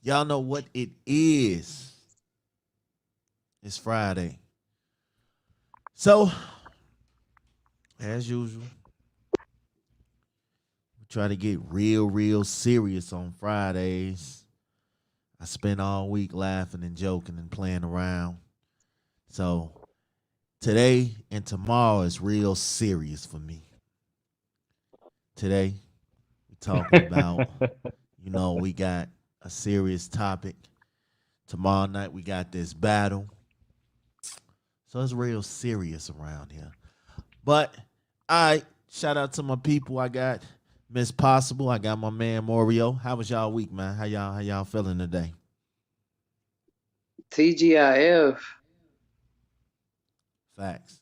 Y'all know what it is. It's Friday. So, as usual, we try to get real serious on Fridays. I spent all week laughing and joking and playing around. So, today and tomorrow is real serious for me. Today, we're talking about, we got a serious topic. Tomorrow night, we got this battle. So, it's real serious around here. But I shout out to my people. I got Miss Possible. I got my man Morio. How was y'all week, man? How y'all feeling today? TGIF. Facts.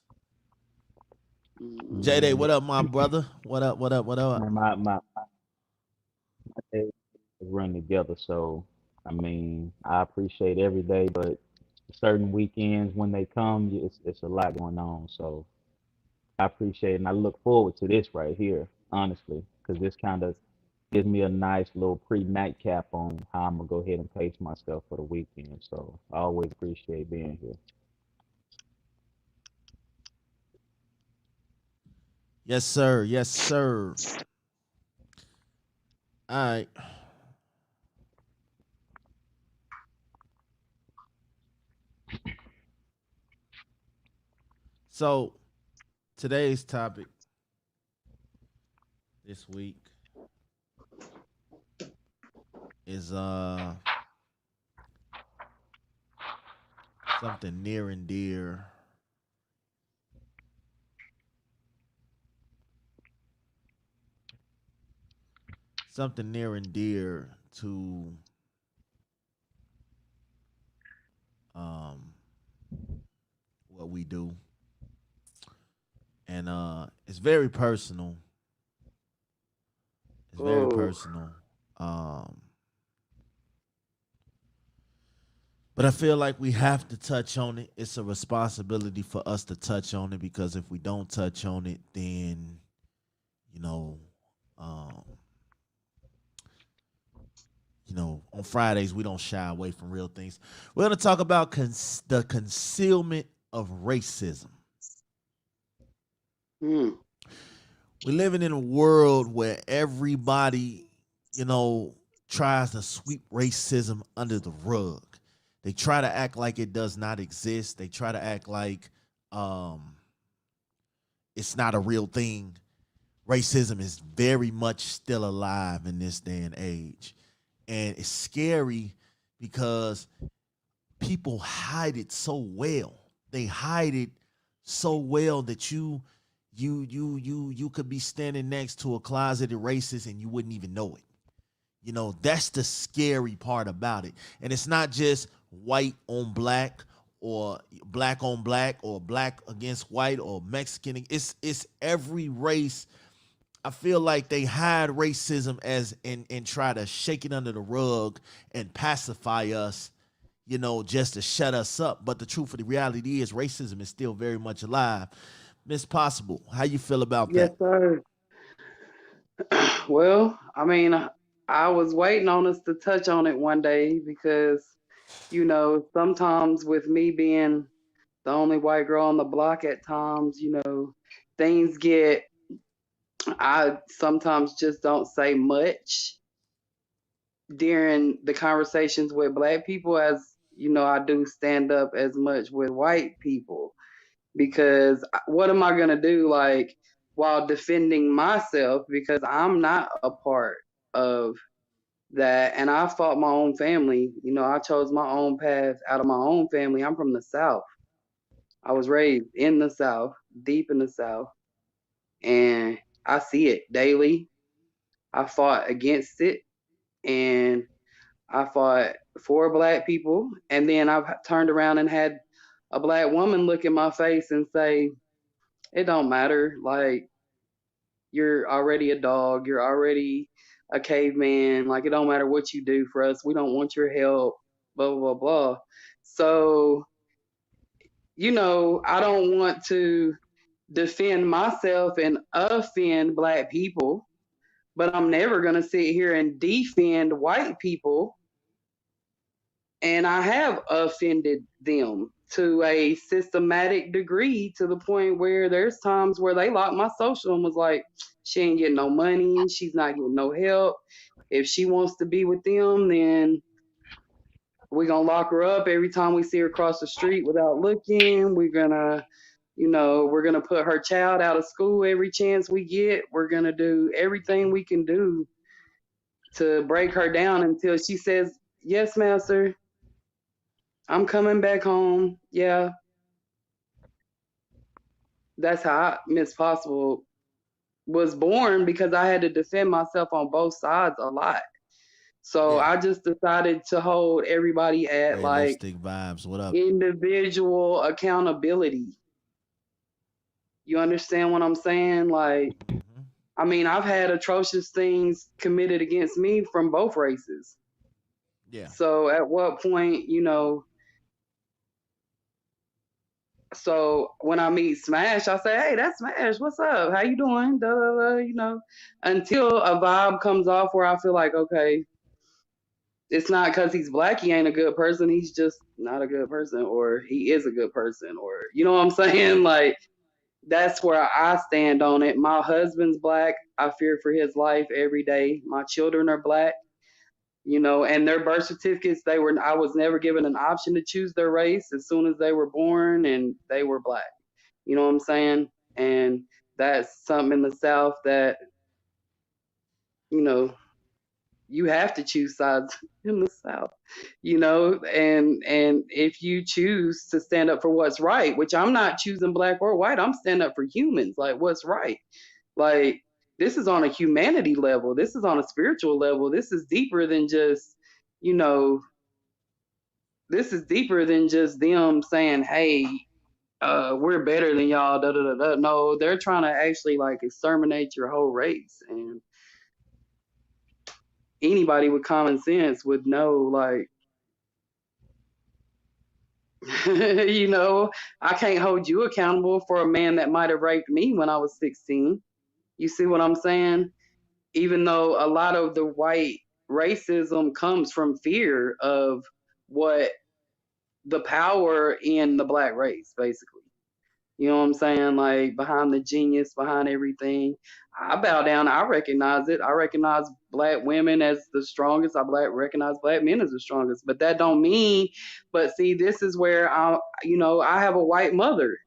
J Day, Man, what up, my brother? What up? What up? What up? man, my days run together. So, I mean, I appreciate every day, but certain weekends when they come, it's a lot going on. So, I appreciate it, and I look forward to this right here, honestly, because this kind of gives me a nice little pre-nightcap on how I'm gonna go ahead and pace myself for the weekend. So, I always appreciate being here. Yes, sir. Yes, sir. All right. So today's topic this week is something near and dear, something near and dear to um what we do, and it's very personal. It's very Oh, personal. Um, but I feel like we have to touch on it. It's a responsibility for us to touch on it because if we don't touch on it, then you know, um, on Fridays we don't shy away from real things. We're gonna talk about the concealment of racism. hmm. We're living in a world where everybody, you know, tries to sweep racism under the rug. They try to act like it does not exist. They try to act like um, it's not a real thing. Racism is very much still alive in this day and age. And it's scary because people hide it so well. They hide it so well that you could be standing next to a closeted racist and you wouldn't even know it. That's the scary part about it. And it's not just white on black or black on black or black against white or Mexican. It's every race. I feel like they hide racism as and try to shake it under the rug and pacify us, just to shut us up. But the truth of the reality is racism is still very much alive. Miss Possible, how you feel about Yes, that? sir. Well, I mean, I was waiting on us to touch on it one day because, sometimes with me being the only white girl on the block at times, things get, I sometimes just don't say much during the conversations with black people as, I do stand up as much with white people because what am I going to do like while defending myself because I'm not a part of that and I fought my own family. I chose my own path out of my own family. I'm from the South. I was raised in the South, deep in the South, and I see it daily. I fought against it and I fought for black people and then I've turned around and had a black woman look in my face and say, it don't matter. Like, you're already a dog. You're already a caveman. Like, it don't matter what you do for us. We don't want your help. Blah, blah, blah, blah. So, I don't want to defend myself and offend black people, but I'm never going to sit here and defend white people And I have offended them to a systematic degree to the point where there's times where they locked my social and was like, she ain't getting no money, she's not getting no help. If she wants to be with them, then we're gonna lock her up every time we see her cross the street without looking. We're gonna, we're gonna put her child out of school every chance we get. We're gonna do everything we can do to break her down until she says, yes, master, I'm coming back home. Yeah, that's how Miss Possible was born, because I had to defend myself on both sides a lot. So Yeah. I just decided to hold everybody at like Realistic vibes. What up? individual accountability. You understand what I'm saying? Like, Hmm. I mean, I've had atrocious things committed against me from both races. Yeah. So at what point, so when I meet Smash, I say, "Hey, that's Smash. What's up? How you doing?" Da, da, da, until a vibe comes off where I feel like, okay, it's not because he's black, he ain't a good person. He's just not a good person, or he is a good person, or you know what I'm saying? Like, that's where I stand on it. My husband's black. I fear for his life every day. My children are black. And their birth certificates, I was never given an option to choose their race as soon as they were born, and they were black. You know what I'm saying? And that's something in the South that, you know, you have to choose sides in the South, and if you choose to stand up for what's right, which I'm not choosing black or white, I'm standing up for humans, like what's right. Like, this is on a humanity level. This is on a spiritual level. This is deeper than just, you know, this is deeper than just them saying, "Hey, we're better than y'all." Da da da da. No, they're trying to actually like exterminate your whole race, and anybody with common sense would know, like, I can't hold you accountable for a man that might have raped me when I was 16. You see what I'm saying? Even though a lot of the white racism comes from fear of what the power in the black race, basically. You know what I'm saying? Like, behind the genius, behind everything. I bow down. I recognize it. I recognize black women as the strongest. Recognize black men as the strongest. But that don't mean. But see, this is where I have a white mother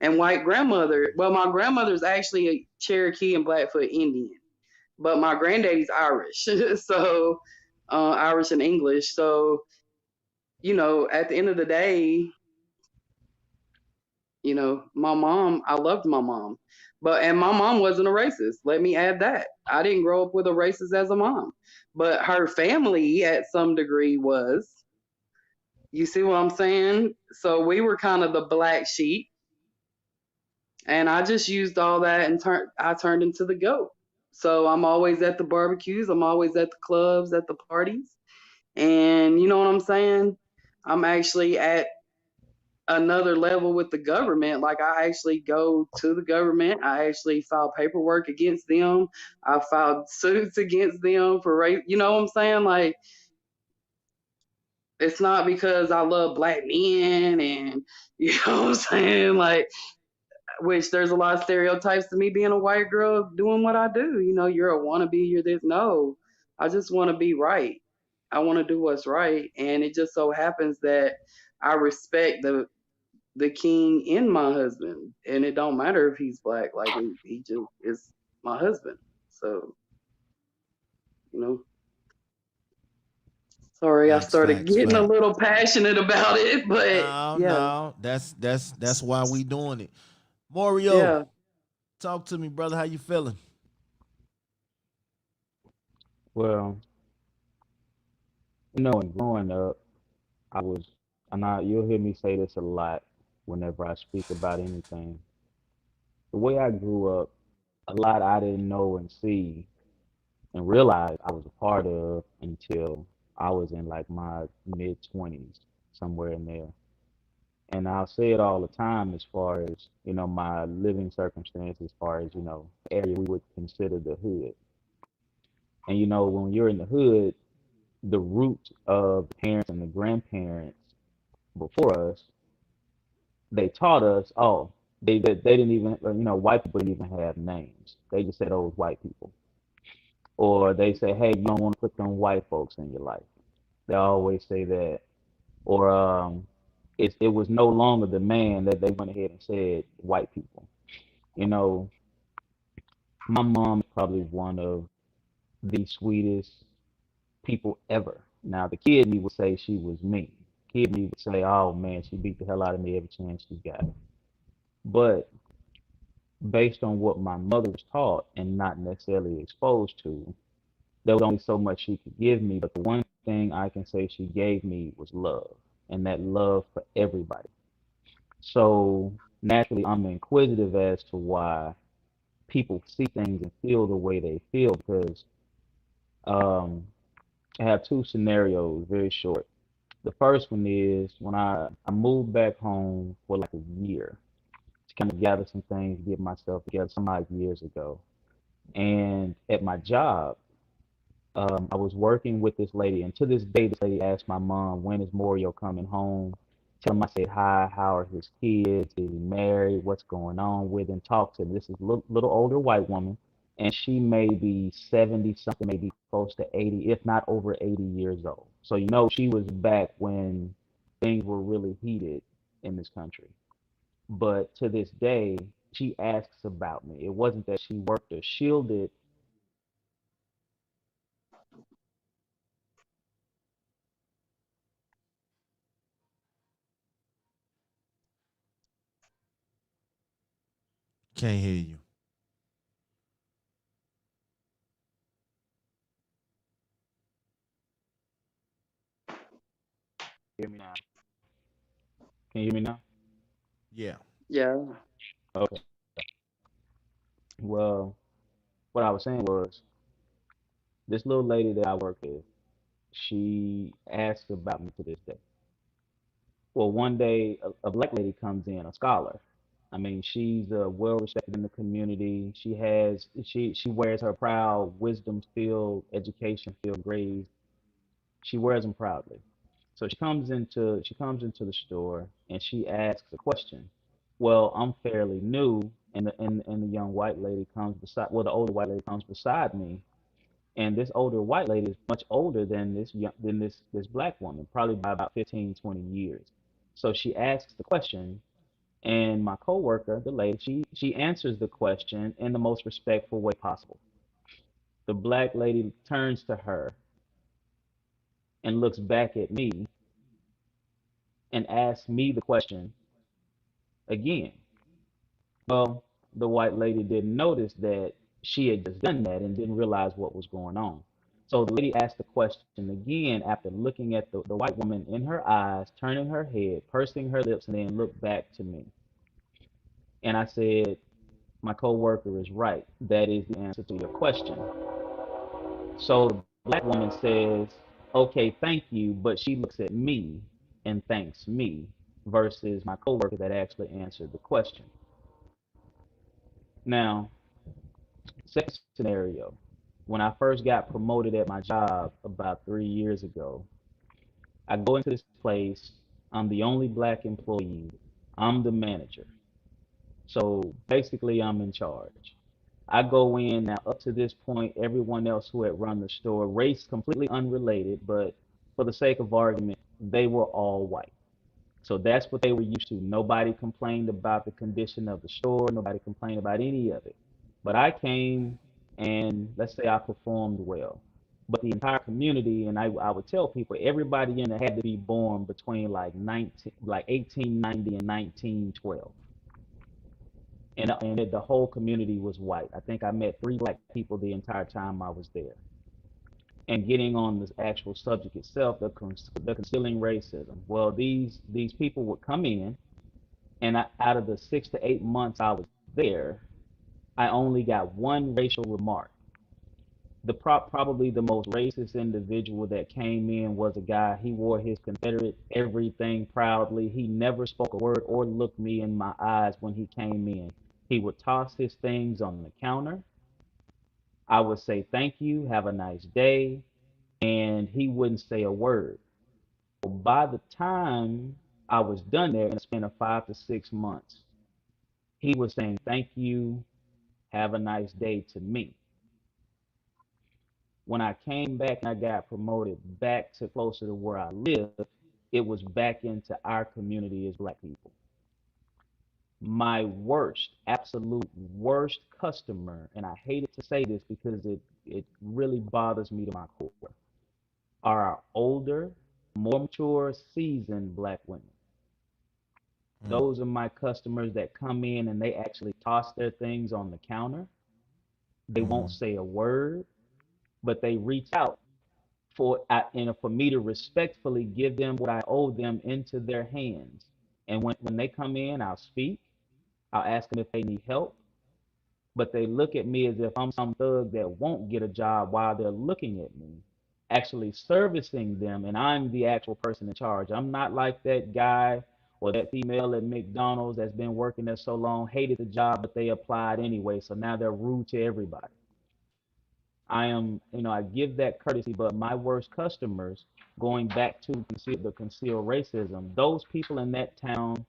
and white grandmother. Well, my grandmother's actually a Cherokee and Blackfoot Indian, but my granddaddy's Irish, so Irish and English. So at the end of the day, my mom, I loved my mom, and my mom wasn't a racist. Let me add that. I didn't grow up with a racist as a mom, but her family at some degree was. You see what I'm saying? So we were kind of the black sheep, and I just used all that and I turned into the goat. So I'm always at the barbecues, I'm always at the clubs, at the parties, and you know what I'm saying? I'm actually at another level with the government. Like, I actually go to the government. I actually file paperwork against them. I filed suits against them for rape. You know what I'm saying? Like, it's not because I love black men and you know what I'm saying? Like, which there's a lot of stereotypes to me being a white girl doing what I do. You're a wannabe, you're this. No, I just want to be right. I want to do what's right. And it just so happens that I respect the king in my husband, and it don't matter if he's black. Like, he just is my husband. So, you know, sorry, I Facts, started facts, getting a facts. little passionate about it, but No, yeah, no, that's why we doing it. Mario, yeah. talk to me, brother. How you feeling? Well, and growing up, I was, you'll hear me say this a lot whenever I speak about anything. The way I grew up, a lot I didn't know and see and realize I was a part of until I was in like my mid 20s, somewhere in there. And I'll say it all the time as far as, my living circumstances, as far as, area we would consider the hood. And, when you're in the hood, the root of the parents and the grandparents before us, they taught us, oh, they didn't even, white people didn't even have names. They just said, oh, it's white people. Or they say, hey, you don't want to put them white folks in your life. They always say that. Or it was no longer the man that they went ahead and said white people. You know, my mom is probably one of the sweetest people ever. Now, the kid me would say she was mean. Kid me would say, oh man, she beat the hell out of me every chance she got. But based on what my mother was taught and not necessarily exposed to, there was only so much she could give me. But the one thing I can say she gave me was love, and that love for everybody. So naturally, I'm inquisitive as to why people see things and feel the way they feel because um, I have two scenarios, very short. The first one is when I moved back home for like a year to kind of gather some things, get myself together some odd years ago. And at my job, I was working with this lady, and to this day, this lady asked my mom, "When is Mario coming home?" Tell him I said hi. How are his kids? Is he married? What's going on with him? Talk to him. This is a little older white woman, and she may be 70 something, maybe close to 80, if not over 80 years old. So she was back when things were really heated in this country. But to this day, she asks about me. It wasn't that she worked or shielded. Can't hear you. Hear me now? Can you hear me now? Yeah. Yeah. Okay. Well, what I was saying was this little lady that I work with, she asks about me to this day. Well, one day a black lady comes in, a scholar. I mean, she's well respected in the community. She wears her proud, wisdom filled, education filled grades. She wears them proudly. So she comes into the store and she asks a question. Well, I'm fairly new, and the young white lady comes beside. Well, the older white lady comes beside me, and this older white lady is much older than this black woman, probably by about 15, 20 years. So she asks the question, and my coworker, the lady, she answers the question in the most respectful way possible. The black lady turns to her and looks back at me and asks me the question again. Well, the white lady didn't notice that she had just done that and didn't realize what was going on. So the lady asked the question again after looking at the white woman in her eyes, turning her head, pursing her lips, and then looked back to me. And I said, my coworker is right. That is the answer to your question. So the black woman says, okay, thank you, but she looks at me and thanks me versus my coworker that actually answered the question. Now, second scenario, when I first got promoted at my job about 3 years ago, I go into this place. I'm the only black employee. I'm the manager. So basically, I'm in charge. I go in now. Up to this point, everyone else who had run the store, race completely unrelated, but for the sake of argument, they were all white. So that's what they were used to. Nobody complained about the condition of the store. Nobody complained about any of it. But I came and let's say I performed well. But the entire community, and I would tell people, everybody in there had to be born between like 1890 and 1912. And the whole community was white. I think I met three black people the entire time I was there. And getting on this actual subject itself, the concealing racism. Well, these people would come in, and out of the 6 to 8 months I was there, I only got one racial remark. Probably the most racist individual that came in was a guy. He wore his Confederate everything proudly. He never spoke a word or looked me in my eyes when he came in. He would toss his things on the counter. I would say thank you, have a nice day, and he wouldn't say a word. By the time I was done there, and it's been a 5 to 6 months, he was saying thank you, have a nice day to me. When I came back and I got promoted back to closer to where I live, it was back into our community as black people. My worst, absolute worst customer, and I hated to say this because it really bothers me to my core, are our older, more mature, seasoned black women. Mm, Those are my customers that come in and they actually toss their things on the counter. They won't mhm, say a word, but they reach out for me to respectfully give them what I owe them into their hands. And when they come in, I'll speak. I'll ask them if they need help, but they look at me as if I'm some thug that won't get a job while they're looking at me, actually servicing them, and I'm the actual person in charge. I'm not like that guy or that female at McDonald's that's been working there so long, hated the job, but they applied anyway, so now they're rude to everybody. I am, I give that courtesy, but my worst customers, going back to the concealed racism, those people in that town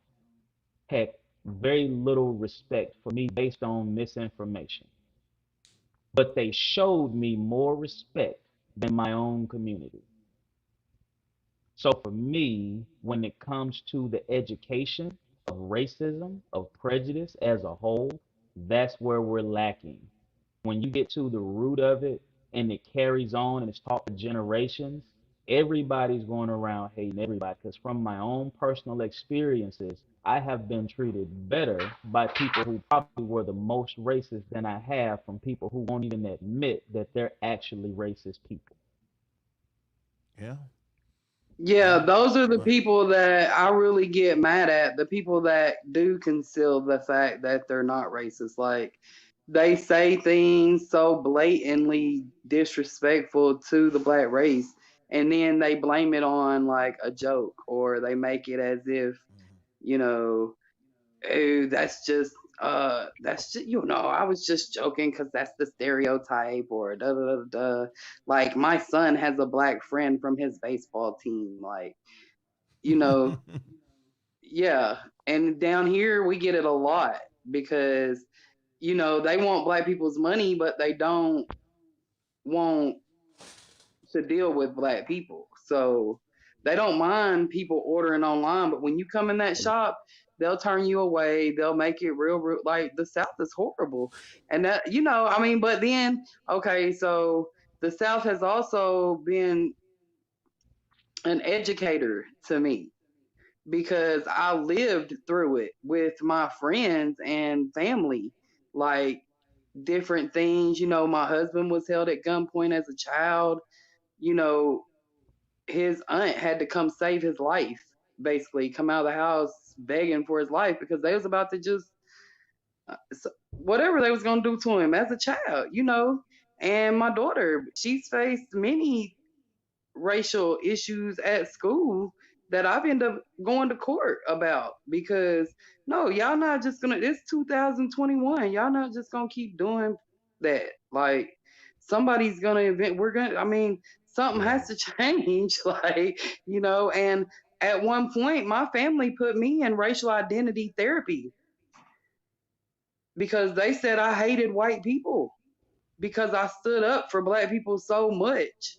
had very little respect for me based on misinformation. But they showed me more respect than my own community. So for me, when it comes to the education of racism, of prejudice as a whole, that's where we're lacking. When you get to the root of it and it carries on and it's taught for generations, everybody's going around hating everybody. Because from my own personal experiences, I have been treated better by people who probably were the most racist than I have from people who won't even admit that they're actually racist people. yeah, Yeah, yeah. those are the But people that I really get mad at. The people that do conceal the fact that they're not racist. Like they say things so blatantly disrespectful to the black race, and then they blame it on like a joke, or they make it as if, mhm. you know, oh, that's just, I was just joking because that's the stereotype, or da da da da. Like my son has a black friend from his baseball team. Like, you know, yeah. And down here we get it a lot because, they want black people's money, but they don't want to deal with black people. So they don't mind people ordering online, but when you come in that shop, they'll turn you away. They'll make it real. Like the South is horrible, and that, I mean. But then, okay, so the South has also been an educator to me because I lived through it with my friends and family. Like different things, my husband was held at gunpoint as a child. You know, his aunt had to come save his life, basically come out of the house begging for his life because they was about to just whatever they was going to do to him as a child. And my daughter, she's faced many racial issues at school that I've ended up going to court about because no, y'all not just gonna, it's 2021, y'all not just gonna keep doing that. Like somebody's gonna invent, I mean, something Yeah. has to change. Like, and at one point my family put me in racial identity therapy because they said I hated white people because I stood up for black people so much.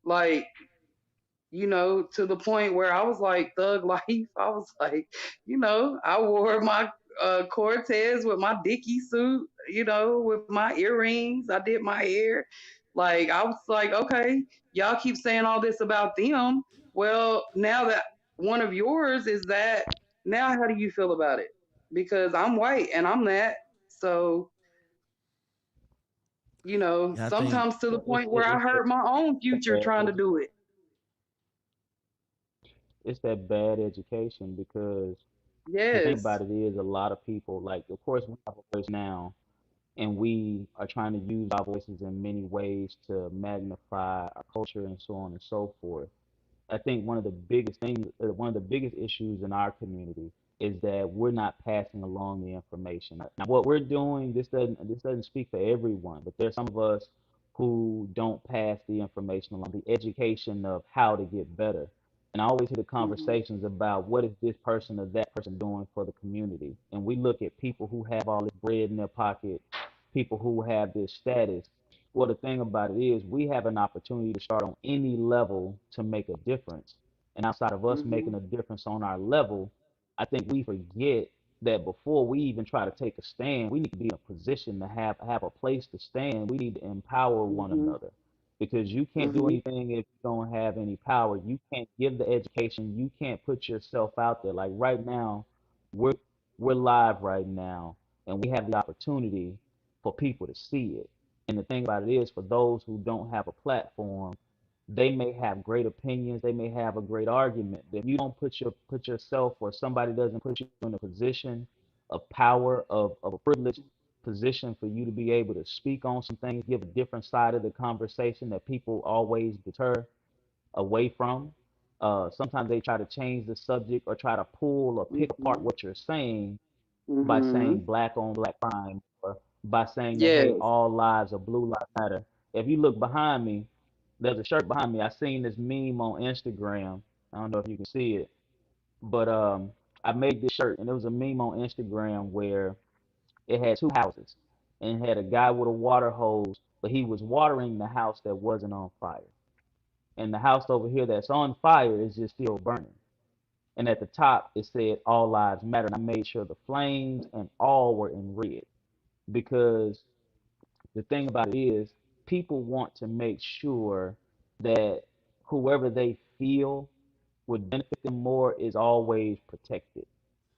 Like, to the point where I was like thug life. I was like, I wore my Cortez with my Dickie suit, with my earrings. I did my hair. Like, I was like, okay, y'all keep saying all this about them. Well, now that one of yours is that, now how do you feel about it? Because I'm white and I'm that. So, Yeah, I think sometimes to the It's point where I it's hurt my own that future bad trying to do it. it's that bad education because the thing Yes. about it is a lot of people, like, of course we have a voice now and we are trying to use our voices in many ways to magnify our culture and so on and so forth. I think one of the biggest issues in our community is that we're not passing along the information. Now, what we're doing, this doesn't speak for everyone, but there's some of us who don't pass the information along, the education of how to get better. And I always hear the Mhm. conversations about what is this person or that person doing for the community. And we look at people who have all this bread in their pocket, people who have this status. Well, the thing about it is we have an opportunity to start on any level to make a difference. And outside of us making Mhm. a difference on our level, I think we forget that before we even try to take a stand, we need to be in a position to have a place to stand. We need to empower one Mhm. another because you can't do Mhm. anything if you don't have any power. You can't give the education. You can't put yourself out there. Like right now, we're we're live right now, and we have the opportunity for people to see it. And the thing about it is, for those who don't have a platform, they may have great opinions, they may have a great argument. If you don't put yourself, or somebody doesn't put you in a position of power, of a privileged position for you to be able to speak on some things, give a different side of the conversation that people always deter away from. Sometimes they try to change the subject or try to pull or pick apart Mhm. what you're saying by saying Mhm. black on black crime, or by saying that, hey, Yes. all lives are blue lives matter. If you look behind me, there's a shirt behind me. I seen this meme on Instagram. I don't know if you can see it, but I made this shirt, and it was a meme on Instagram where it had two houses, and it had a guy with a water hose, but he was watering the house that wasn't on fire, and the house over here that's on fire is just still burning. And at the top it said all lives matter. And I made sure the flames and all were in red, because the thing about it is people want to make sure that whoever they feel would benefit them more is always protected.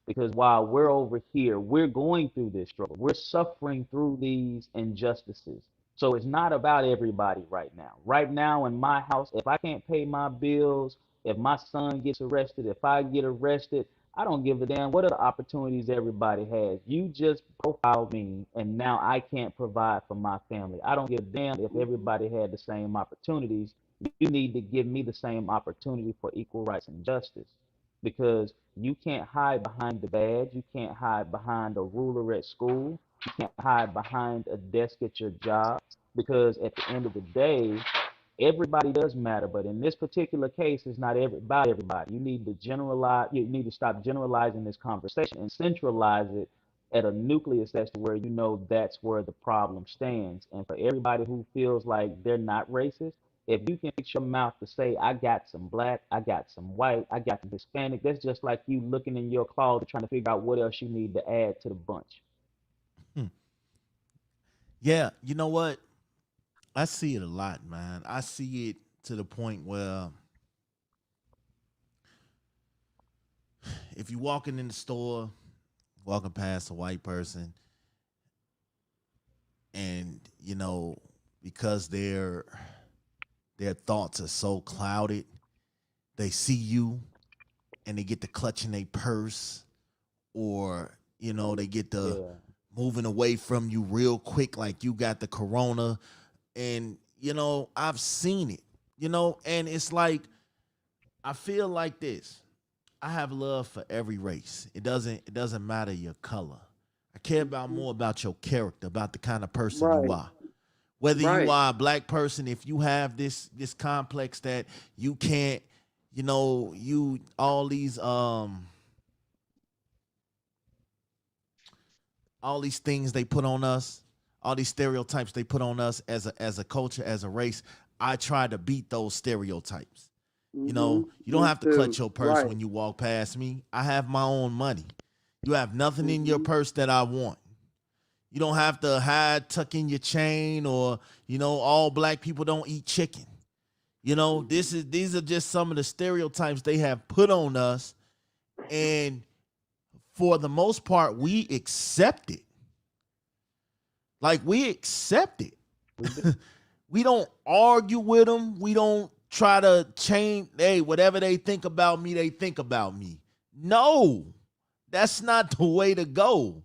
Because while we're over here, we're going through this struggle. We're suffering through these injustices. So it's not about everybody right now. Right now in my house, if I can't pay my bills, if my son gets arrested, if I get arrested, I don't give a damn what other opportunities everybody has. You just profiled me, and now I can't provide for my family. I don't give a damn if Mhm. everybody had the same opportunities. You need to give me the same opportunity for equal rights and justice, because you can't hide behind the badge. You can't hide behind a ruler at school. You can't hide behind a desk at your job, because at the end of the day, everybody does matter. But in this particular case, it's not about everybody. You need to generalize. You need to stop generalizing this conversation and centralize it at a nucleus as to where you know that's where the problem stands. And for everybody who feels like they're not racist, if you can fix your mouth to say, I got some black, I got some white, I got some Hispanic, that's just like you looking in your closet trying to figure out what else you need to add to the bunch. Hmm. Yeah, you know what? I see it a lot, man. I see it to the point where if you're walking in the store, walking past a white person, and because their thoughts are so clouded, they see you and they get to clutching their purse, or they get to Yeah. moving away from you real quick like you got the corona. And I've seen it, and it's like I feel like this. I have love for every race. It doesn't matter your color. I care about Mhm. more about your character, about the kind of person you Right. are. Whether you Right. are a black person, if you have this complex that you can't, you all these things they put on us, all these stereotypes they put on us as a culture, as a race. I try to beat those stereotypes. Mhm. You don't Me have to clutch too. your purse Right. when you walk past me. I have my own money. You have nothing in your Mhm. purse that I want. You don't have to hide, tuck in your chain, or all black people don't eat chicken. Mhm. These are just some of the stereotypes they have put on us, and for the most part, we accept it. Like we accept it. We do. We don't argue with them. We don't try to change. Hey, whatever they think about me, they think about me. No, that's not the way to go.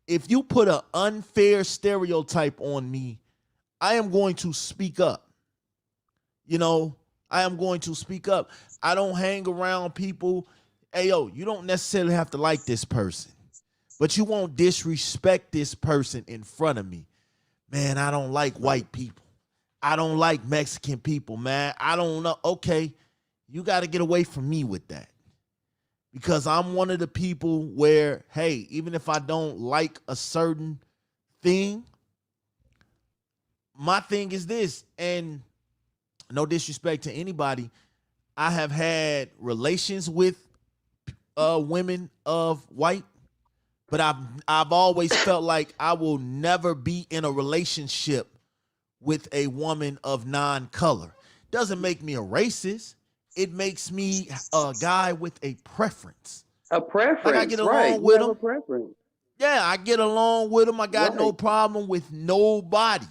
If you put an unfair stereotype on me, I am going to speak up. You know, I am going to speak up. I don't hang around people. Hey, yo, you don't necessarily have to like this person, but you won't disrespect this person in front of me. Man, I don't like white people. I don't like Mexican people, man. I don't know. Okay, you got to get away from me with that. Because I'm one of the people where, hey, even if I don't like a certain thing, my thing is this, and no disrespect to anybody, I have had relations with women of white, but I've always felt like I will never be in a relationship with a woman of non-color. Doesn't make me a racist. It makes me a guy with a preference. A Like I get preference, right? along You with have a them. preference, Yeah, I get along with them. I got no right? problem with nobody.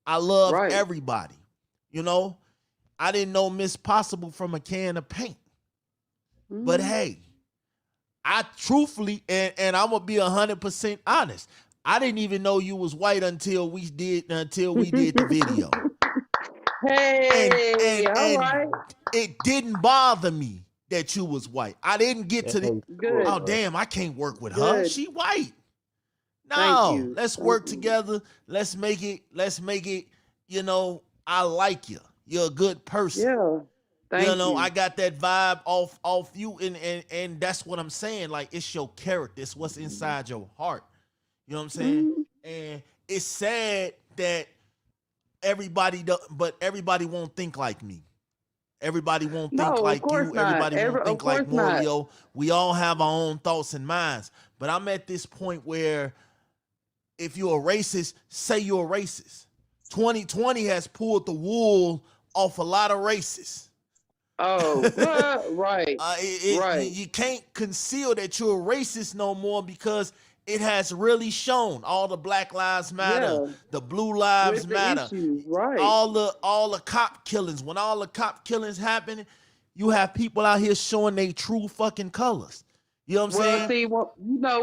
I love Right. everybody. You know, I didn't know Miss Possible from a can of paint. But Hmm. hey, I truthfully, and I'm gonna be 100% honest. I didn't even know you was white until we did the video. And Hey, and all and right, it didn't bother me that you was white. I didn't get That to the makes good, oh sure. damn, I can't work with her. good. She white. Thank No, you, let's thank work you. together. Let's make it, I like you. You're a good person. Yeah, thank I you. got that vibe off you, and that's what I'm saying. Like, it's your character. It's what's inside your heart. You know what I'm saying? Hmm. And it's sad that but everybody won't think like me. Everybody won't think No, of like course you. not. Everybody won't Of think like course not. Morio. We all have our own thoughts and minds. But I'm at this point where if you're a racist, say you're a racist. 2020 has pulled the wool off a lot of racists. Oh, right, right. You can't conceal that you're a racist no more because it has really shown. All the Black Lives Matter, Yeah, the Blue Lives with the Matter, issues, right. all the cop killings. When all the cop killings happen, you have people out here showing their true fucking colors. You know what I'm Well, saying? see,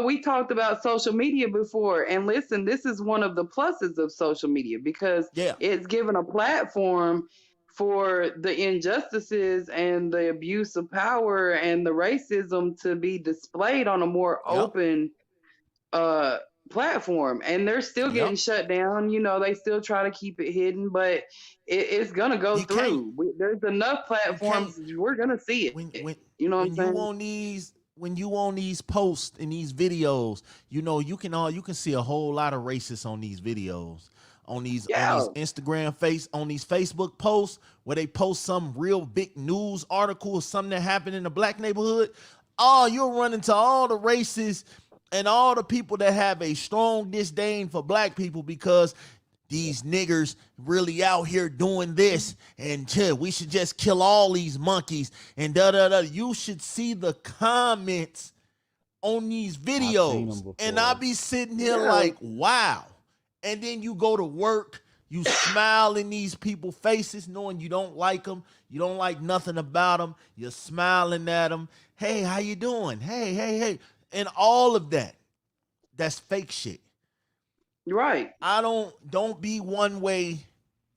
we talked about social media before, and listen, this is one of the pluses of social media because Yeah. it's given a platform for the injustices and the abuse of power and the racism to be displayed on a more Yep. open uh platform, and they're still getting Yep. shut down. They still try to keep it hidden, but it's gonna go You can't. through. There's enough You can't. platforms, we're gonna see it. when when You know what I'm when you saying? on these posts and these videos, you can see a whole lot of racists on these videos, on Yeah. these on these Facebook posts where they post some real big news article or something that happened in a black neighborhood. Oh, you'll run into all the racists and all the people that have a strong disdain for black people because these niggers really out here doing this, and we should just kill all these monkeys and da da da. You should see the comments on these I've seen them videos, and I before. be sitting here Yeah. like, wow. And then you go to work, you smile in these people's faces, knowing you don't like them, you don't like nothing about them. You're smiling at them. Hey, how you doing? Hey, hey, hey, and all of that. That's fake shit. Right. I don't be one way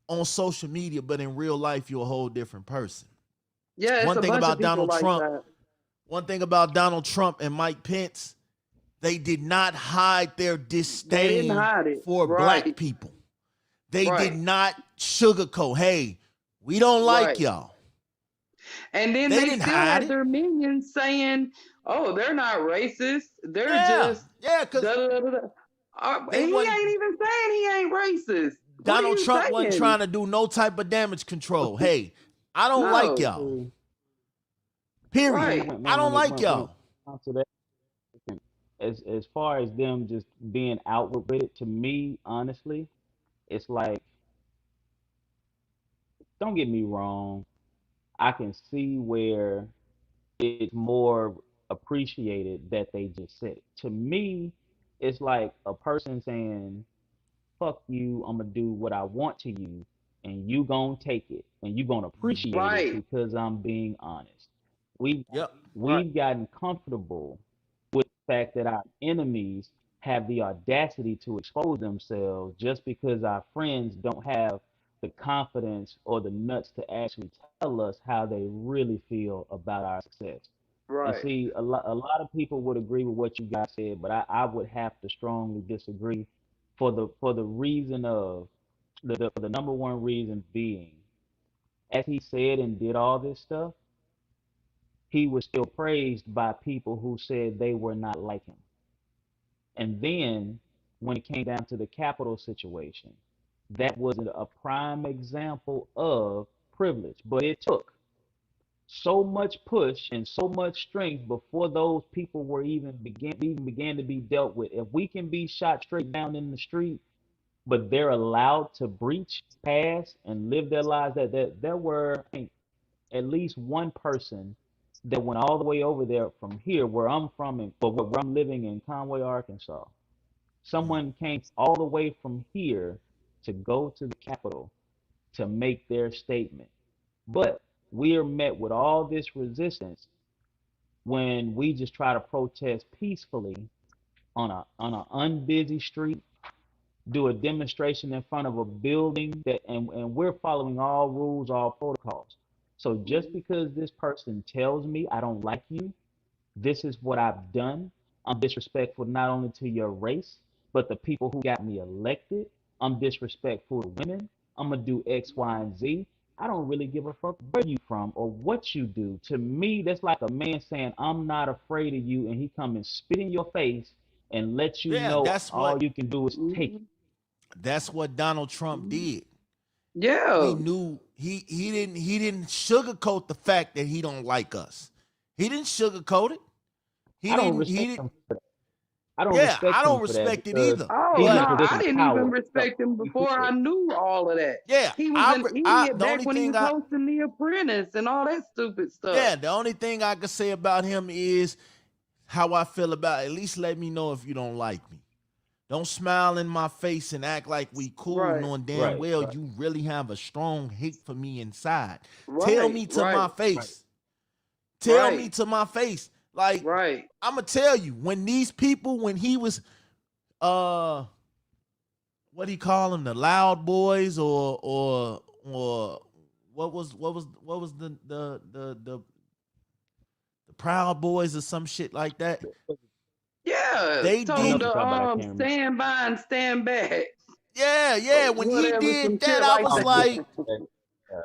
on social media, but in real life, you're a whole different person. Yeah, it's One a thing bunch of about people Donald like Trump, that. one thing about Donald Trump and Mike Pence, they did not hide their They didn't disdain hide it. for black Right. people. They did Right. not sugarcoat, hey, we don't like Right. y'all. And then They they didn't still hide had it. their minions saying, "Oh, they're not racist. They're Yeah, just yeah, because da da da da." they He wasn't, ain't even saying he ain't racist. What are Donald you Trump wasn't saying? trying to do no type of damage control. Hey, I don't like No. y'all. See, Period. Right. man, I man, don't like when it y'all. comes to that, as far as them just being outward with it, to me, honestly, it's like, don't get me wrong, I can see where it's more appreciated that they just said it. To me, it's like a person saying, fuck you, I'm gonna do what I want to you, and you gonna take it, and you gonna appreciate it Right. because I'm being honest. We Yep. Right. we've gotten comfortable with the fact that our enemies have the audacity to expose themselves just because our friends don't have the confidence or the nuts to actually tell us how they really feel about our success. And Right. see, a lot of people would agree with what you guys said, but I would have to strongly disagree for the reason of The number one reason being, as he said and did all this stuff, he was still praised by people who said they were not like him. And then when it came down to the Capitol situation, that was a prime example of privilege. But it took so much push and so much strength before those people were even began to be dealt with. If we can be shot straight down in the street, but they're allowed to breach past and live their lives, that there were, I think, at least one person that went all the way over there from here where I'm from and but where I'm living in Conway, Arkansas. Mm. Someone came all the way from here to go to the Capitol to make their statement. But we are met with all this resistance when we just try to protest peacefully on an unbusy street, do a demonstration in front of a building and we're following all rules, all protocols. So just because this person tells me I don't like you, this is what I've done. I'm disrespectful not only to your race, but the people who got me elected. I'm disrespectful to women. I'm gonna do X, Y, and Z. I don't really give a fuck where you from or what you do. To me, that's like a man saying, I'm not afraid of you, and he come and spit in your face and let you Yeah, know all you can do is take it. Mhm. that's what Donald Trump Mhm. did. He Yeah. knew he didn't sugarcoat the fact that he don't like us. He didn't sugarcoat it. He I don't didn't he respect did him for that. I don't Yeah, I respect him don't for that respect it because either. Oh he's no, in a But position I of didn't even power. So respect him he before I could. knew all of that. yeah, He was an idiot the back only when he thing was hosting The Apprentice and all that stupid stuff. the only thing I can say about him is how I feel about, at least let me know if you don't like me. Don't smile in my face and act like we cool, Right, knowing damn Right, well right, you really have a strong hate for me inside. Tell right, me to my right, right. face. Tell me right, to my face. Like, right. I'ma tell you, when these people, when he was uh what do you call them, the loud boys, or what was the proud boys or some shit like that. Yeah, They I told know him did what you're to talking about. I can't remember. stand by and stand back, yeah, or when he whatever, did some that, shit I like was Oh, that. yeah, like, yeah, yeah.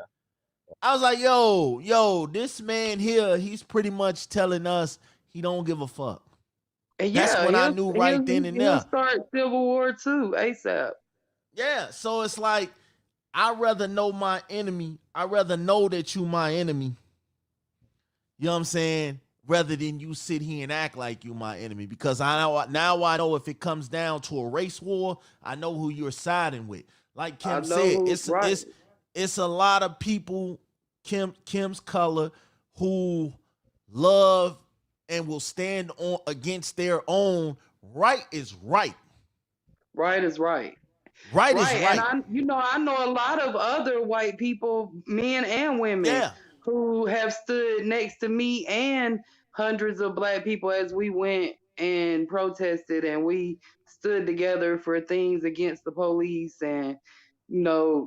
yo, this man here, he's pretty much telling us he don't give a fuck. And That's yeah, what I he'll knew right he'll then and he'll there. start Civil War too ASAP. Yeah, so it's like, I'd rather know my enemy. I'd rather know that you my enemy. You know what I'm saying? Rather than you sit here and act like you my enemy. Because I know if it comes down to a race war, I know who you're siding with. Like I Kim know said, who. it's Right, it's it's a lot of people, Kim's color, who love and will stand on against their own. Right is right. right is right. Right is Right, and right. I know a lot of other white people, men and women, Yeah. who have stood next to me and hundreds of black people as we went and protested and we stood together for things against the police, and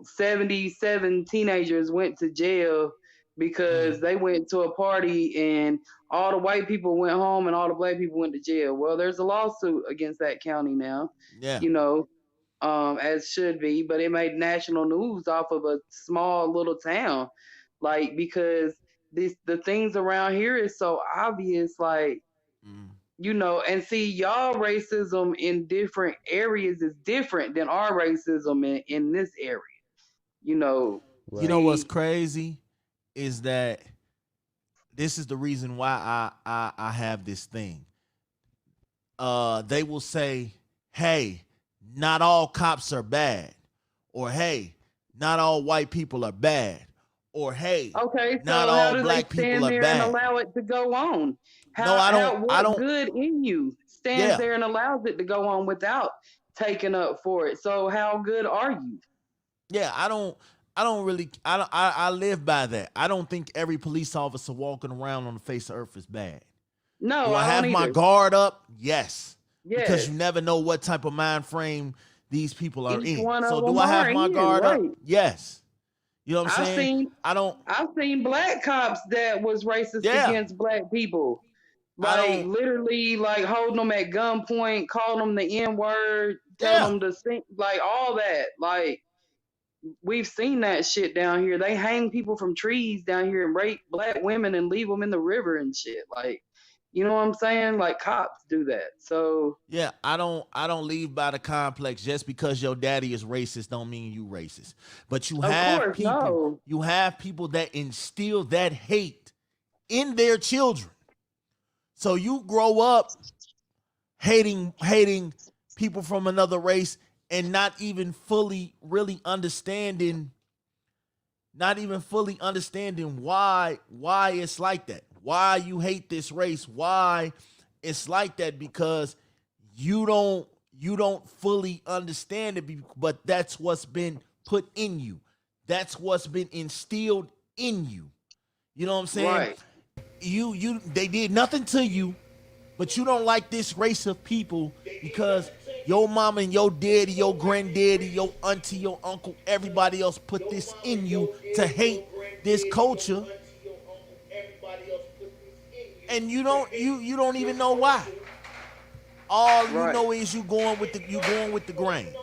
77 teenagers went to jail because Mm, they went to a party and all the white people went home and all the black people went to jail. Well, there's a lawsuit against that county now, yeah. you know, as should be, but it made national news off of a small little town, like because the things around here is so obvious, like Mm. and see y'all racism in different areas is different than our racism in this area, you know. You Right. know what's See, crazy is that this is the reason why I have this thing. They will say, "Hey, not all cops are bad," or "Hey, not all white people are bad," or "Hey, okay, not so how all do they black people stand are there and bad." allow it to go on? No, I don't. I What don't. good in you stands Yeah, there and allows it to go on without taking up for it? So how good are you? yeah. I don't. I don't really. I don't. I live by that. I don't think every police officer walking around on the face of earth is bad. No, Do I I don't have my either. guard up? Yes. Because you Yes. never know what type of mind frame these people are Each in. one So of do them I are have my in, guard up? right. Yes. You know what I'm I've saying? seen I don't, I've seen black cops that was racist yeah. against black people. I Like don't, literally like holding them at gunpoint, calling them the N word, telling yeah. them to sing, like all that. Like we've seen that shit down here. They hang people from trees down here and rape black women and leave them in the river and shit. Like, you know what I'm saying? Like cops do that. So Yeah, I don't leave by the complex. Just because your daddy is racist don't mean you racist. But of course, no. you have people that instill that hate in their children. So you grow up hating people from another race and not even fully really understanding why it's like that. Why you hate this race, why it's like that, because you don't fully understand it, but that's what's been put in you. That's what's been instilled in you. You know what I'm saying? Right. They did nothing to you, but you don't like this race of people because your mama and your daddy, your granddaddy, your auntie, your uncle, everybody else put this in you to hate this culture, and you don't even know why. All you Right. know is you going with the grain.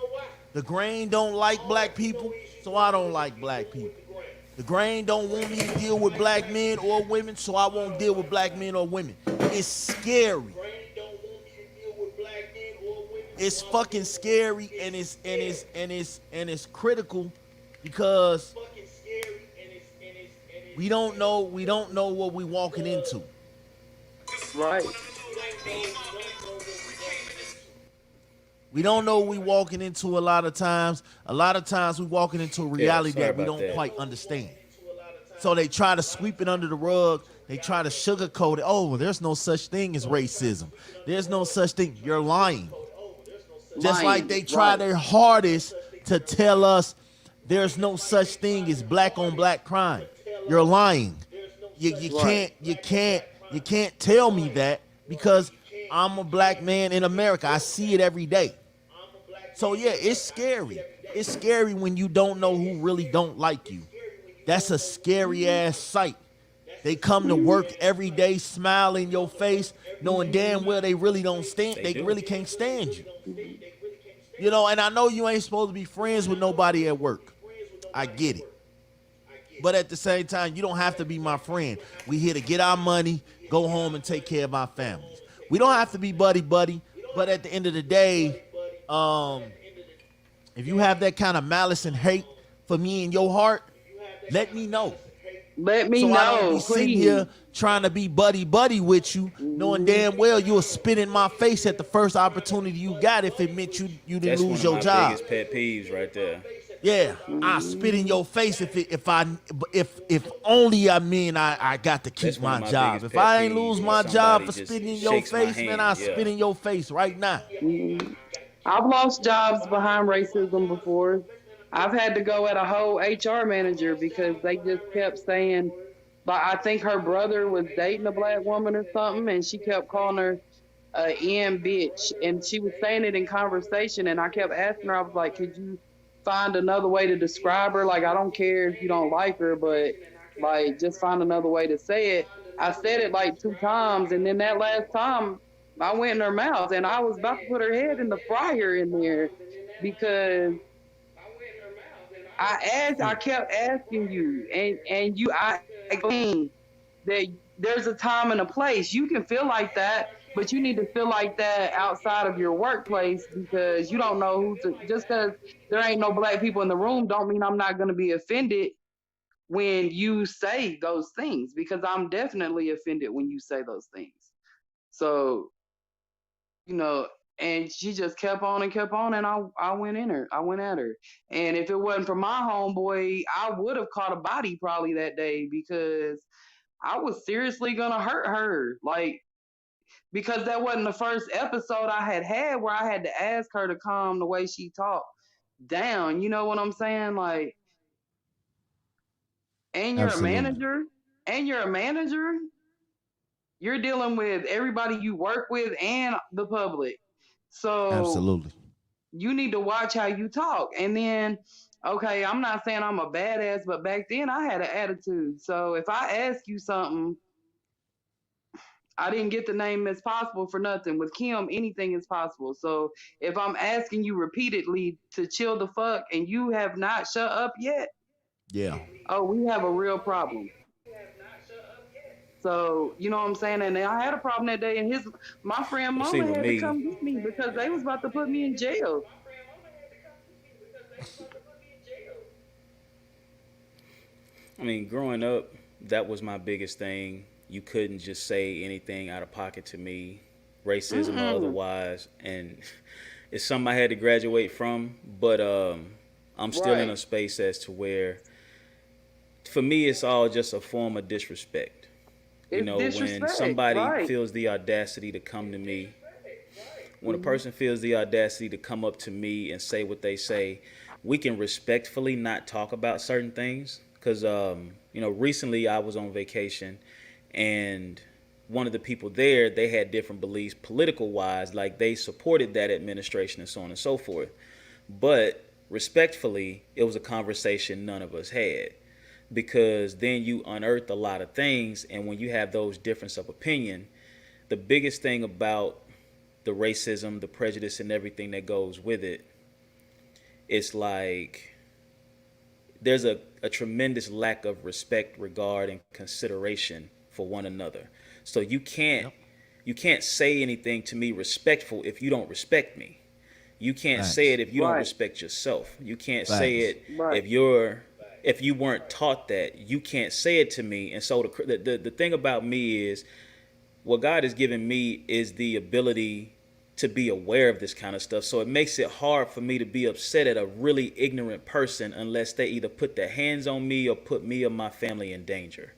The grain don't like black people, so I don't like black people. The grain don't want me to deal with black men or women, so I won't deal with black men or women. It's scary. It's fucking scary, and it's critical because we don't know what we walking into. Right. We don't know what we walking into a lot of times. A lot of times we walking into a reality sorry that we about don't that. quite understand. So they try to sweep it under the rug. They try to sugarcoat it. Oh, well, there's no such thing as racism. There's no such thing. You're lying. Just like they try their hardest to tell us there's no such thing as black on black crime. You're lying. You can't tell me that, because I'm a black man in America. I see it every day. So yeah, it's scary. It's scary when you don't know who really don't like you. That's a scary ass sight. They come to work every day, smile in your face, knowing damn well they really don't stand. They really can't stand you. You know, and I know you ain't supposed to be friends with nobody at work. I get it. But at the same time, you don't have to be my friend. We here to get our money, go home, and take care of our families. We don't have to be buddy, but at the end of the day, if you have that kind of malice and hate for me in your heart, let me know. Let me So I don't know, be sitting please. here trying to be buddy with you, knowing damn well you'll spit in my face at the first opportunity you got if it meant you to That's one lose of your my job. biggest pet peeves right there. Yeah, I spit in your face if only I mean I got to keep That's one my of my job. biggest If pet I ain't peeves, lose when my job somebody for just spitting in your shakes my face, man, hand, I yeah. spit in your face right now. I've lost jobs behind racism before. I've had to go at a whole HR manager because they just kept saying, like, I think her brother was dating a black woman or something, and she kept calling her "N bitch," and she was saying it in conversation, and I kept asking her, I was like, "Could you find another way to describe her? Like, I don't care if you don't like her, but like, just find another way to say it." I said it like 2 times, and then that last time, I went in her mouth, and I was about to put her head in the fryer in there because I kept asking you, and I explained that there's a time and a place. You can feel like that, but you need to feel like that outside of your workplace because you don't know who to. Just because there ain't no black people in the room, don't mean I'm not going to be offended when you say those things because I'm definitely offended when you say those things. So you know, and she just kept on and kept on, and I went in her, I went at her, and if it wasn't for my homeboy, I would have caught a body probably that day because I was seriously gonna hurt her, like because that wasn't the first episode I had where I had to ask her to calm the way she talked down. You know what I'm saying? Like, and you're a Absolutely. manager, and you're a manager. You're dealing with everybody you work with and the public. So Absolutely. you need to watch how you talk. And then, okay, I'm not saying I'm a badass, but back then I had an attitude. So if I ask you something, I didn't get the name Miss Possible for nothing. With Kim, anything is possible. So if I'm asking you repeatedly to chill the fuck and you have not shut up yet, Yeah. oh, we have a real problem. So you know what I'm saying? And I had a problem that day, and his my friend Well, see, Mama with had to me, come get me because they was about to put me in jail. I mean, growing up, that was my biggest thing. You couldn't just say anything out of pocket to me, racism or Mm-mm. otherwise, and it's something I had to graduate from. But I'm still in Right. a space as to where, for me, it's all just a form of disrespect. You It's know, when disrespect. somebody Right. feels the audacity to come to me, when a Hmm. person feels the audacity to come up to me and say what they say, we can respectfully not talk about certain things. Because, recently I was on vacation and one of the people there, they had different beliefs political wise, like they supported that administration and so on and so forth. But respectfully, it was a conversation none of us had because then you unearth a lot of things. And when you have those difference of opinion, the biggest thing about the racism, the prejudice, and everything that goes with it, it's like there's a tremendous lack of respect, regard, and consideration for one another. So Yep. you can't say anything to me respectful if you don't respect me. You can't say Facts. it if you don't Right. respect yourself. You can't say Facts. it Right. if you're if you weren't taught that. You can't say it to me. And so the thing about me is what God has given me is the ability to be aware of this kind of stuff. So it makes it hard for me to be upset at a really ignorant person unless they either put their hands on me or put me or my family in danger.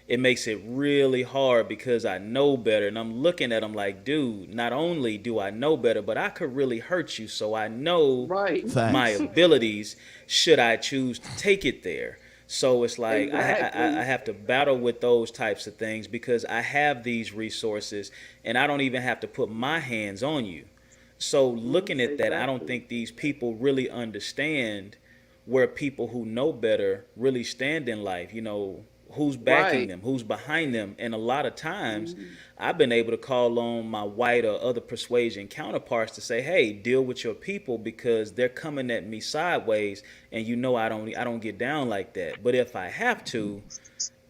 It makes it really hard because I know better and I'm looking at them like, dude, not only do I know better, but I could really hurt you. So I know Right. my Facts. abilities should I choose to take it there. So it's like I Exactly. have to battle with those types of things because I have these resources and I don't even have to put my hands on you. So looking at that, I don't Exactly. think these people really understand where people who know better really stand in life. Who's backing Right. them, who's behind them. And a lot of times Mhm. I've been able to call on my white or other persuasion counterparts to say, hey, deal with your people because they're coming at me sideways and I don't get down like that. But if I have to,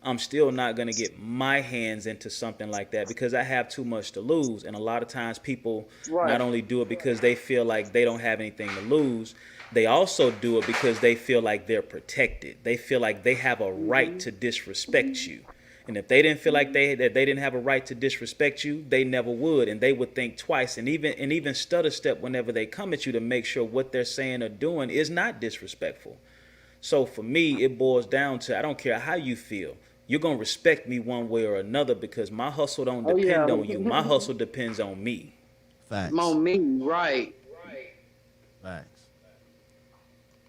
I'm still not going to get my hands into something like that because I have too much to lose. And a lot of times people not Right. only do it because they feel like they don't have anything to lose, they also do it because they feel like they're protected. They feel like they have a right Hmm. to disrespect you. And if they didn't feel like they didn't have a right to disrespect you, they never would, and they would think twice, and even stutter step whenever they come at you to make sure what they're saying or doing is not disrespectful. So for me, it boils down to I don't care how you feel. You're gonna respect me one way or another because my hustle don't Oh yeah. depend on you. My hustle depends on me. Facts. On me. Right. Facts.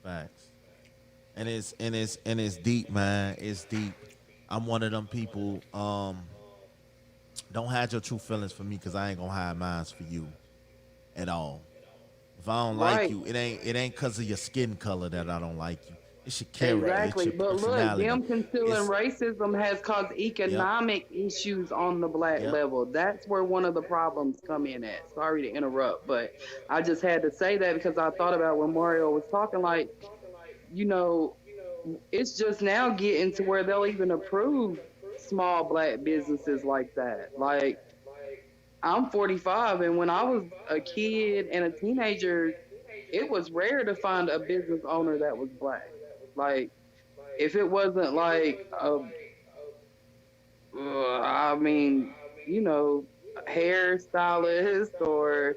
Facts. And it's deep, man. It's deep. I'm one of them people. Don't hide your true feelings for me, cause I ain't gonna hide mine for you at all. If I don't like Right. you, it ain't cause of your skin color that I don't like you. It's your character. It's Exactly. your But look, personality. them concealing It's racism has caused Yep. economic issues on the black Yep. level. That's where one of the problems come in at. Sorry to interrupt, but I just had to say that because I thought about when Mario was talking, like, you know, it's just now getting to where they'll even approve small black businesses like that. Like, I'm 45, and when I was a kid and a teenager, it was rare to find a business owner that was black. Like, if it wasn't like I mean, you know, hairstylist or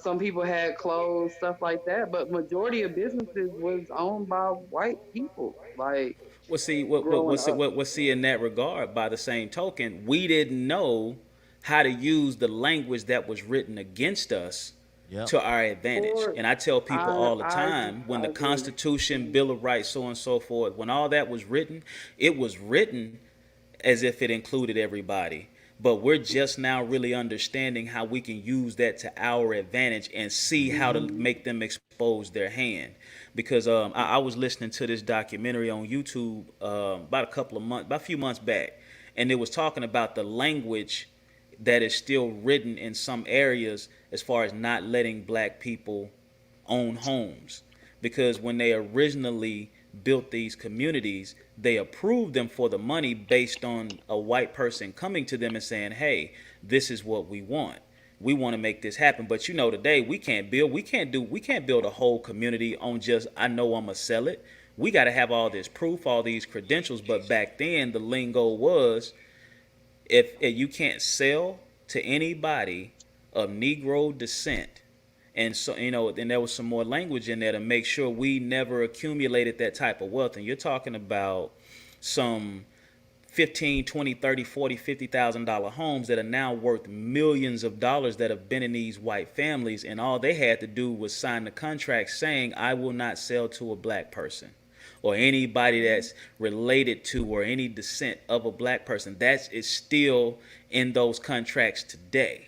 some people had clothes, stuff like that, but majority of businesses was owned by white people. Like Well, see, what what growing what's it, up, what see in that regard. By the same token, we didn't know how to use the language that was written against us Yep. to our advantage. or And I tell people all the I time, when I the agree. Constitution, Mhm. Bill of Rights, so on and so forth, when all that was written, it was written as if it included everybody. but we're just now really understanding how we can use that to our advantage and see how to make them expose their hand. Because I was listening to this documentary on YouTube about a few months back, and it was talking about the language that is still written in some areas as far as not letting black people own homes, because when they originally built these communities, they approved them for the money based on a white person coming to them and saying, hey, this is what we want. We want to make this happen. But you know, today we can't build a whole community on just, I know I'm gonna sell it. We got to have all this proof, all these credentials. But back then the lingo was, if you can't sell to anybody of Negro descent, and so, you know, then there was some more language in there to make sure we never accumulated that type of wealth. And you're talking about some 15, 20, 30, 40, $50,000 homes that are now worth millions of dollars that have been in these white families, and all they had to do was sign the contract saying, I will not sell to a black person or anybody that's related to or any descent of a black person. That is still in those contracts today.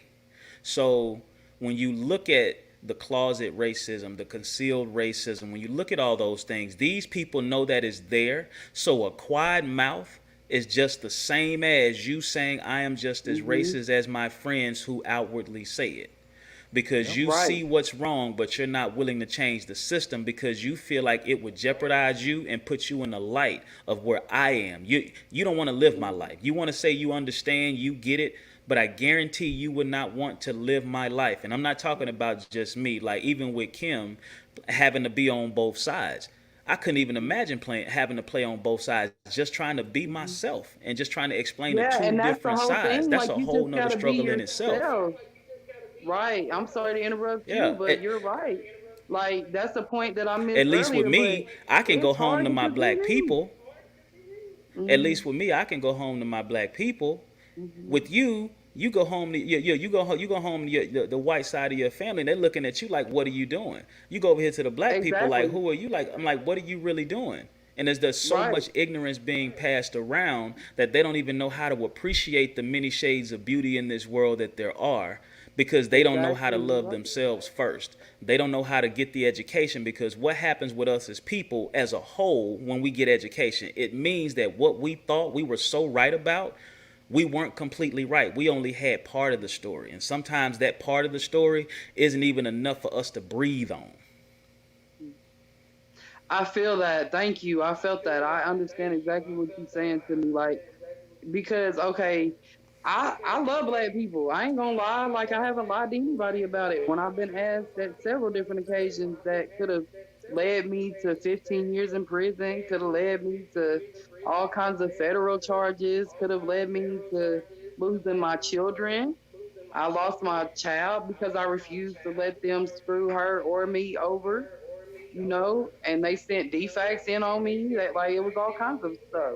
So when you look at the closet racism, the concealed racism, when you look at all those things, these people know that is there. So a quiet mouth is just the same as you saying, I am just as racist as my friends who outwardly say it. Because you Right. see what's wrong, but you're not willing to change the system because you feel like it would jeopardize you and put you in the light of where I am. You don't want to live my life. You want to say you understand, you get it, but I guarantee you would not want to live my life. And I'm not talking about just me. Like even with Kim having to be on both sides, I couldn't even imagine having to play on both sides, just trying to be myself and just trying to explain the Yeah, two and that's the different whole sides. thing. That's Like a you whole just nother gotta be struggle in itself. yourself. Right. I'm sorry to interrupt you, Yeah. but you're right. Like that's the point that I At missed least with earlier. But me, I can go it's home hard to to my just be black me. people. At Hmm. least with me, I can go home to my black people. Hmm. With you, you go home to you go home to the white side of your family. And they're looking at you like, what are you doing? You go over here to the black people like, Exactly. who are you? Like, I'm like, what are you really doing? And there's so Right. much ignorance being passed around that they don't even know how to appreciate the many shades of beauty in this world that there are, because they don't know how to Exactly. You're love right. themselves first. They don't know how to get the education, because what happens with us as people as a whole when we get education, it means that what we thought we were so right about, we weren't completely right. We only had part of the story. And sometimes that part of the story isn't even enough for us to breathe on. I feel that. Thank you. I felt that. I understand exactly what you're saying to me. Like because okay, I love black people. I ain't gonna lie. Like I haven't lied to anybody about it. When I've been asked at several different occasions that could have led me to 15 years in prison, could have led me to all kinds of federal charges, could have led me to losing my children. I lost my child because I refused to let them screw her or me over, and they sent defects in on me that like it was all kinds of stuff.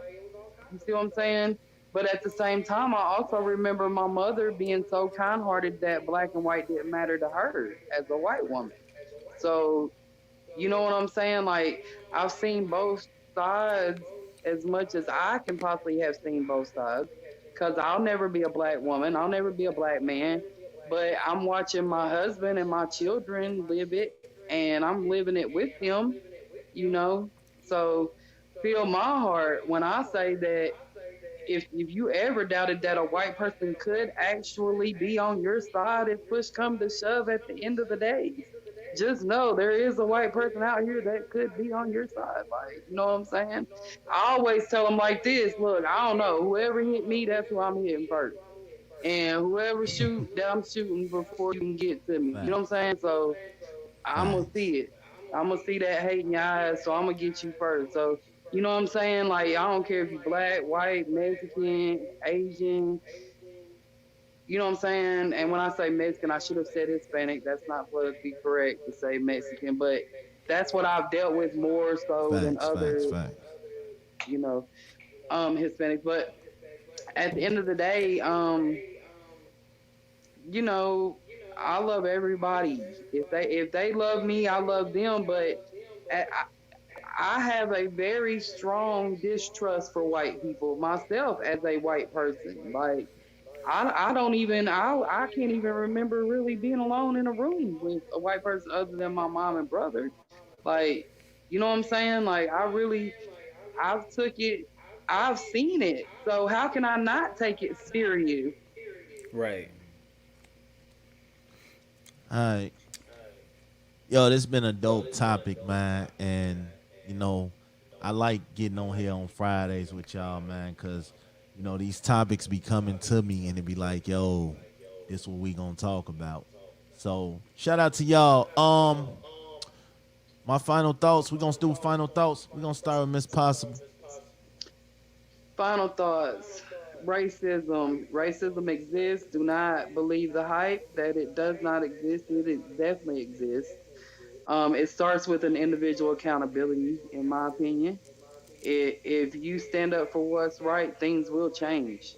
You see what I'm saying? But at the same time, I also remember my mother being so kind hearted that black and white didn't matter to her as a white woman. So, you know what I'm saying? Like, I've seen both sides as much as I can possibly have seen both sides. Because I'll never be a black woman, I'll never be a black man. But I'm watching my husband and my children live it, and I'm living it with them, you know? So, feel my heart when I say that if you ever doubted that a white person could actually be on your side if push come to shove at the end of the days, just know there is a white person out here that could be on your side. Like, you know what I'm saying? I always tell them like this: look, I don't know, whoever hit me, that's who I'm hitting first, and whoever shoot, that I'm shooting before you can get to me. You know what I'm Facts. saying? So I'm gonna Facts. see it. I'm gonna see that hate in your eyes, so I'm gonna get you first. So you know what I'm saying? Like I don't care if you black, white, Mexican, Asian. You know what I'm saying? And when I say Mexican, I should have said Hispanic. That's not politically correct to say Mexican, but that's what I've dealt with more so than Facts. Facts. other, Facts. you know, Hispanics. But at the end of the day, you know, I love everybody. If they love me, I love them. But I, I have a very strong distrust for white people myself as a white person. Like I don't even I can't even remember really being alone in a room with a white person other than my mom and brother. Like, you know what I'm saying? Like I've took it, I've seen it. So how can I not take it serious? Right. All right. Yo, this been a dope topic, man. And, you know, I like getting on here on Fridays with y'all, man, because, you know, these topics be coming to me and it be like, yo, this what we gonna talk about. So shout out to y'all. My final thoughts. We gonna do final thoughts. We gonna start with Miss Possible. Final thoughts. Racism exists. Do not believe the hype that it does not exist. It definitely exists. It starts with an individual accountability, in my opinion. If you stand up for what's right, things will change.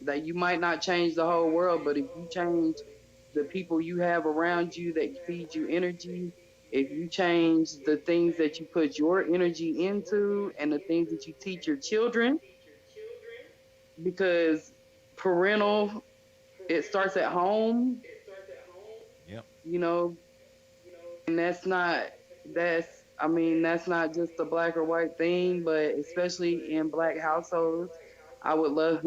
That you might not change the whole world, but if you change the people you have around you that feed you energy, if you change the things that you put your energy into and the things that you teach your children, because parental, it starts at home, Yep. you know, and that's I mean, that's not just a black or white thing, but especially in black households, I would love,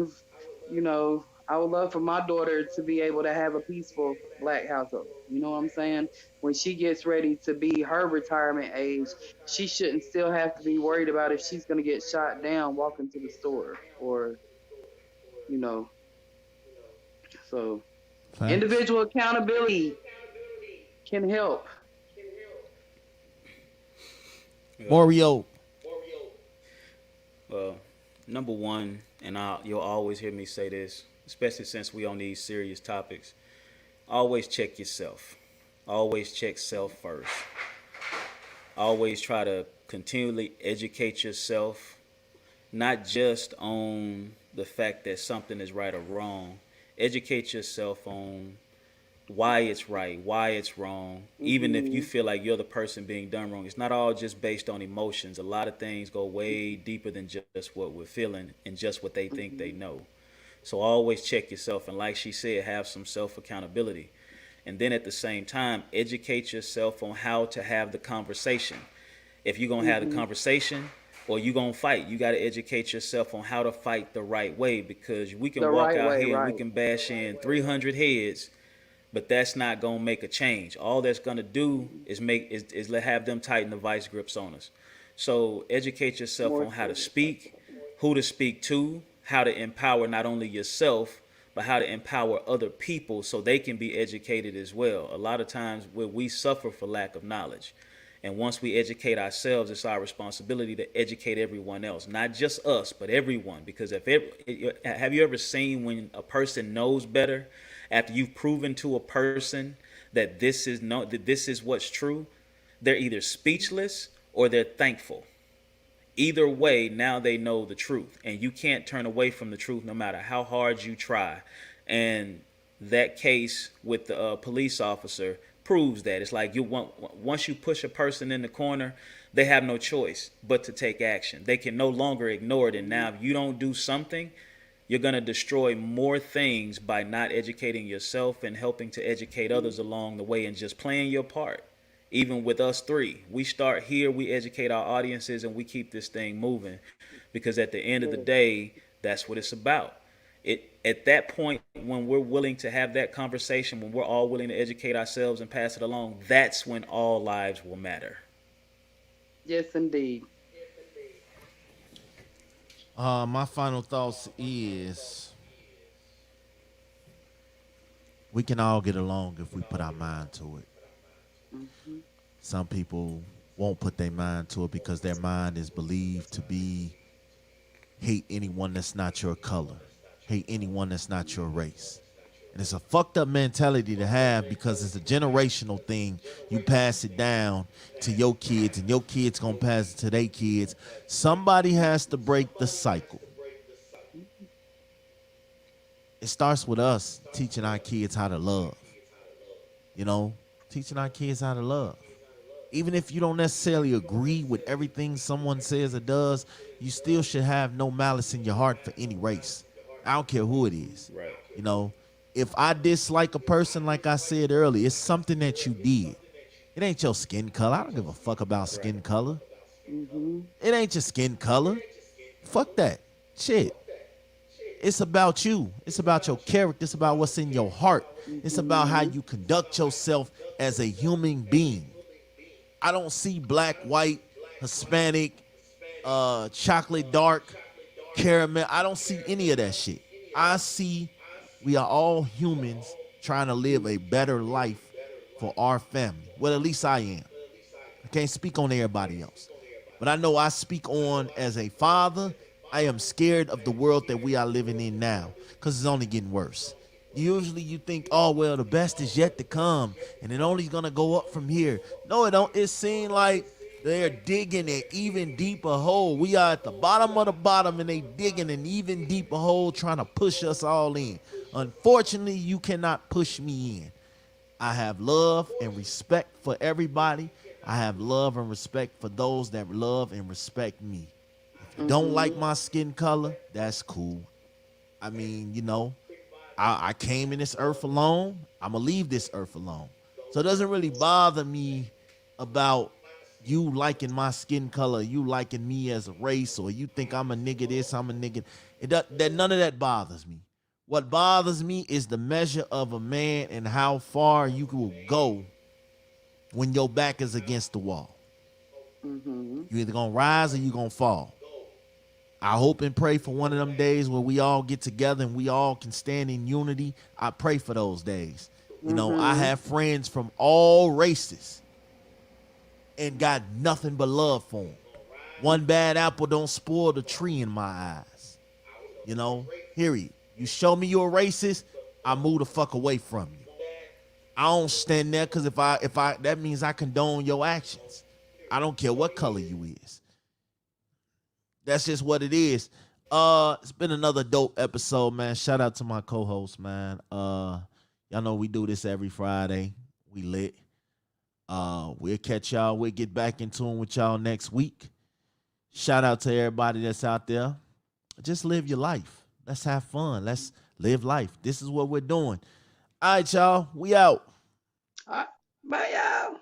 I would love for my daughter to be able to have a peaceful black household. You know what I'm saying? When she gets ready to be her retirement age, she shouldn't still have to be worried about if she's going to get shot down walking to the store or, you know, so Facts. individual accountability can help. Well, Mario. well, number one, and you'll always hear me say this, especially since we on these serious topics. Always check yourself. Always check self first. Always try to continually educate yourself, not just on the fact that something is right or wrong. Educate yourself on why it's right, why it's wrong, even if you Hmm. feel like you're the person being done wrong. It's not all just based on emotions. A lot of things go way deeper than just what we're feeling and just what they think they Hmm. know. So always check yourself. And like she said, have some self accountability. And then at the same time, educate yourself on how to have the conversation. If you're going to have the Hmm. conversation or you're going to fight, you got to educate yourself on how to fight the right way, because we can The walk right out way, here and we right. can bash in 300 heads, but that's not gonna make a change. All that's gonna do is have them tighten the vice grips on us. So educate yourself More on how to so. speak, who to speak to, how to empower not only yourself but how to empower other people so they can be educated as well. A lot of times where we suffer for lack of knowledge. And once we educate ourselves, it's our responsibility to educate everyone else, not just us, but everyone. Because have you ever seen when a person knows better after you've proven to a person that this is what's true? They're either speechless or they're thankful. Either way, now they know the truth, and you can't turn away from the truth no matter how hard you try. And that case with the police officer proves that. It's like once you push a person in the corner, they have no choice but to take action. They can no longer ignore it. And now, if you don't do something, you're going to destroy more things by not educating yourself and helping to educate others along the way and just playing your part. Even with us three, we start here, we educate our audiences, and we keep this thing moving, because at the end of the Yes. day, that's what it's about. At that point, when we're willing to have that conversation, when we're all willing to educate ourselves and pass it along, that's when all lives will matter. Yes, indeed. My final thoughts is we can all get along if we put our mind to it. Hmm. Some people won't put their mind to it because their mind is believed to be hate anyone that's not your color, hate anyone that's not your race. And it's a fucked up mentality to have because it's a generational thing. You pass it down to your kids, and your kids gonna pass it to their kids. Somebody has to break the cycle. It starts with us teaching our kids how to love. You know, teaching our kids how to love. Even if you don't necessarily agree with everything someone says or does, you still should have no malice in your heart for any race. I don't care who it is. Right. You know, if I dislike a person, like I said earlier, it's something that you did. It ain't your skin color. I don't give a fuck about skin color. It ain't your skin color. Fuck that. Shit. It's about you. It's about your character. It's about what's in your heart. It's about how you conduct yourself as a human being. I don't see black, white, Hispanic, chocolate dark, caramel. I don't see any of that shit. I see we are all humans trying to live a better life for our family. Well, at least I am. I can't speak on everybody else. But I know I speak on as a father. I am scared of the world that we are living in now because it's only getting worse. Usually you think, oh, well, the best is yet to come and it only going to go up from here. No, it don't. It seems like they're digging an even deeper hole. We are at the bottom of the bottom and they digging an even deeper hole trying to push us all in. Unfortunately, you cannot push me in. I have love and respect for everybody. I have love and respect for those that love and respect me. If you don't like my skin color, that's cool. I mean, you know, I came in this earth alone. I'm going to leave this earth alone. So it doesn't really bother me about you liking my skin color, you liking me as a race, or you think I'm a nigga this, I'm a nigga. None of that bothers me. What bothers me is the measure of a man and how far you will go when your back is against the wall. You either gonna rise or you gonna fall. I hope and pray for one of them days where we all get together and we all can stand in unity. I pray for those days. You know, I have friends from all races and got nothing but love for them. One bad apple don't spoil the tree in my eyes. You know, period. You show me you're a racist, I move the fuck away from you. I don't stand there because if I that means I condone your actions. I don't care what color you is. That's just what it is. It's been another dope episode, man. Shout out to my co-host, man. Y'all know we do this every Friday. We lit. We'll catch y'all. We'll get back in tune with y'all next week. Shout out to everybody that's out there. Just live your life. Let's have fun. Let's live life. This is what we're doing. All right, y'all. We out. Bye, y'all.